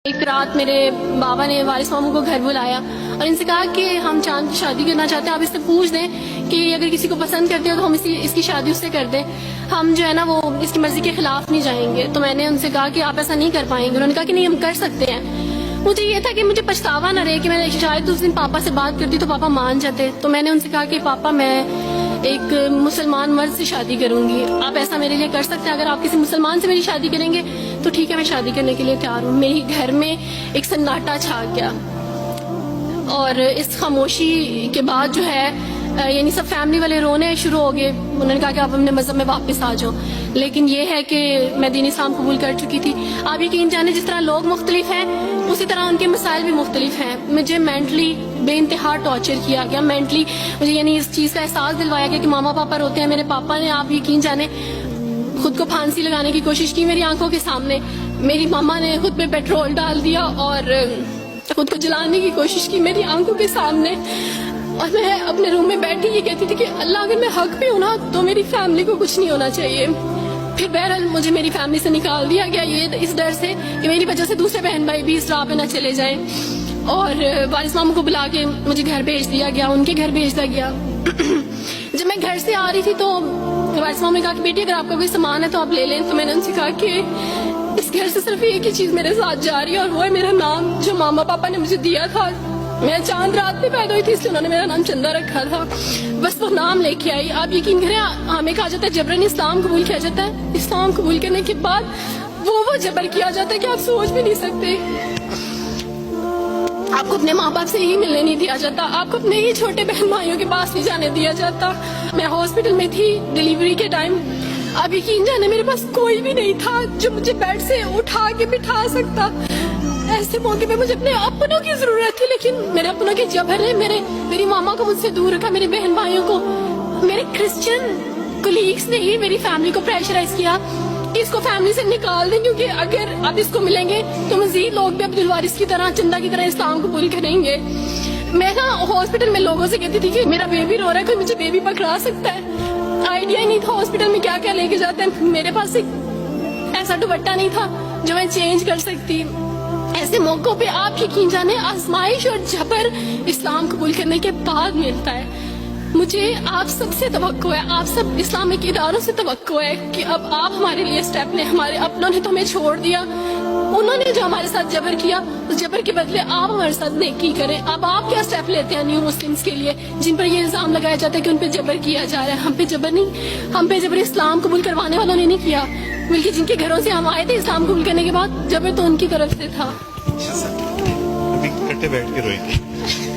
ایک رات میرے بابا نے وارث ماموں کو گھر بلایا اور ان سے کہا کہ ہم چاند کی شادی کرنا چاہتے ہیں، آپ اس سے پوچھ دیں کہ اگر کسی کو پسند کرتے ہو تو ہم اس کی شادی اس سے کر دیں، ہم جو ہے نا وہ اس کی مرضی کے خلاف نہیں جائیں گے۔ تو میں نے ان سے کہا کہ آپ ایسا نہیں کر پائیں گے۔ انہوں نے کہا کہ نہیں، ہم کر سکتے ہیں۔ مجھے یہ تھا کہ مجھے پچھتاوا نہ رہے کہ میں شاید اس دن پاپا سے بات کرتی تو پاپا مان جاتے۔ تو میں نے ان سے کہا کہ پاپا میں ایک مسلمان مرد سے شادی کروں گی، آپ ایسا میرے لیے کر سکتے ہیں؟ اگر آپ کسی مسلمان سے میری شادی کریں گے تو ٹھیک ہے، میں شادی کرنے کے لیے تیار ہوں۔ میری گھر میں ایک سناٹا چھا گیا اور اس خاموشی کے بعد جو ہے یعنی سب فیملی والے رونے شروع ہو گئے۔ انہوں نے کہا کہ آپ اپنے مذہب میں واپس آ جاؤ، لیکن یہ ہے کہ میں دین اسلام قبول کر چکی تھی۔ آپ یقین جانیں، جس طرح لوگ مختلف ہیں اسی طرح ان کے مسائل بھی مختلف ہیں۔ مجھے مینٹلی بے انتہا ٹارچر کیا گیا، مینٹلی مجھے یعنی اس چیز کا احساس دلوایا گیا کہ ماما پاپا روتے ہیں۔ میرے پاپا نے، آپ یقین جانیں، خود کو پھانسی لگانے کی کوشش کی میری آنکھوں کے سامنے۔ میری ماما نے خود پہ پیٹرول ڈال دیا اور خود کو جلانے کی کوشش کی میری آنکھوں کے سامنے۔ اور میں اپنے روم میں بیٹھی یہ کہتی تھی کہ اللہ اگر میں حق پہ ہوں نا تو میری فیملی کو کچھ نہیں ہونا چاہیے۔ پھر بہرحال مجھے میری فیملی سے نکال دیا گیا، یہ اس ڈر سے کہ میری وجہ سے دوسرے بہن بھائی بھی اس راہ پہ نہ چلے جائیں، اور وارث ماموں کو بلا کے مجھے گھر بھیج دیا گیا، ان کے گھر بھیج دیا گیا۔ جب میں گھر سے آ رہی تھی تو وارث ماموں نے کہا کہ بیٹی اگر آپ کا کوئی سامان ہے تو آپ لے لیں۔ تو میں نے ان سے کہا کہ اس گھر سے صرف ایک ہی چیز میرے ساتھ جا رہی ہے اور وہ ہے میرا نام جو ماما پاپا نے مجھے دیا تھا۔ میں چاند رات میں پیدا ہوئی تھی، اس لیے انہوں نے میرا نام چندہ رکھا تھا، بس وہ نام لے کے آئی۔ آپ یقین کریں، ہمیں کہا جاتا ہے جبرن اسلام قبول کیا جاتا ہے، اسلام قبول کرنے کے بعد وہ جبر کیا جاتا ہے کہ آپ سوچ بھی نہیں سکتے۔ آپ کو اپنے ماں باپ سے ہی ملنے نہیں دیا جاتا، آپ کو اپنے ہی چھوٹے بہن بھائیوں کے پاس نہیں جانے دیا جاتا۔ میں ہاسپٹل میں تھی ڈیلیوری کے ٹائم، آپ یقین جانے میرے پاس کوئی بھی نہیں تھا جو مجھے بیڈ سے اٹھا کے بٹھا سکتا۔ ایسے موقع پہ مجھے اپنے اپنوں کی ضرورت تھی، لیکن میرے اپنوں کے جبر نے میری ماما کو مجھ سے دور رکھا، میرے بہن بھائیوں کو۔ میرے کرسچن کولیگس نے ہی میری فیملی کو پریشرائز کیا کہ اس کو فیملی سے نکال دیں، کیونکہ اگر آپ اس کو ملیں گے تو مزید لوگ بھی عبد الوارث کی طرح، چندہ کی طرح اسلام قبول کریں گے۔ میں نا ہاسپٹل میں لوگوں سے کہتی تھی کہ میرا بیبی رو رہا ہے، کوئی مجھے بیبی پکڑا سکتا ہے؟ آئیڈیا ہی نہیں تھا ہاسپٹل میں کیا کیا لے کے جاتے ہیں۔ میرے پاس ایک ایسا دوپٹہ نہیں تھا جو میں چینج کر سکتی۔ ایسے موقعوں پہ آپ یقین جانے آزمائش اور جبر اسلام قبول کرنے کے بعد ملتا ہے۔ مجھے آپ سب سے توقع ہے، آپ سب اسلامک اداروں سے توقع ہے کہ اب آپ ہمارے لیے سٹیپ لیں۔ ہمارے اپنوں نے تو ہمیں چھوڑ دیا، انہوں نے جو ہمارے ساتھ جبر کیا اس جبر کے بدلے آپ ہمارے ساتھ نیکی کریں۔ اب آپ کیا سٹیپ لیتے ہیں نیو مسلمز کے لیے جن پر یہ الزام لگایا جاتا ہے کہ ان پہ جبر کیا جا رہا ہے؟ ہم پہ جبر نہیں، ہم پہ جبر اسلام قبول کروانے والوں نے نہیں کیا، بلکہ جن کے گھروں سے ہم آئے تھے اسلام قبول کرنے کے بعد جبر تو ان کی طرف سے تھا۔ ابھی کٹے بیٹھ کے روئی تھی۔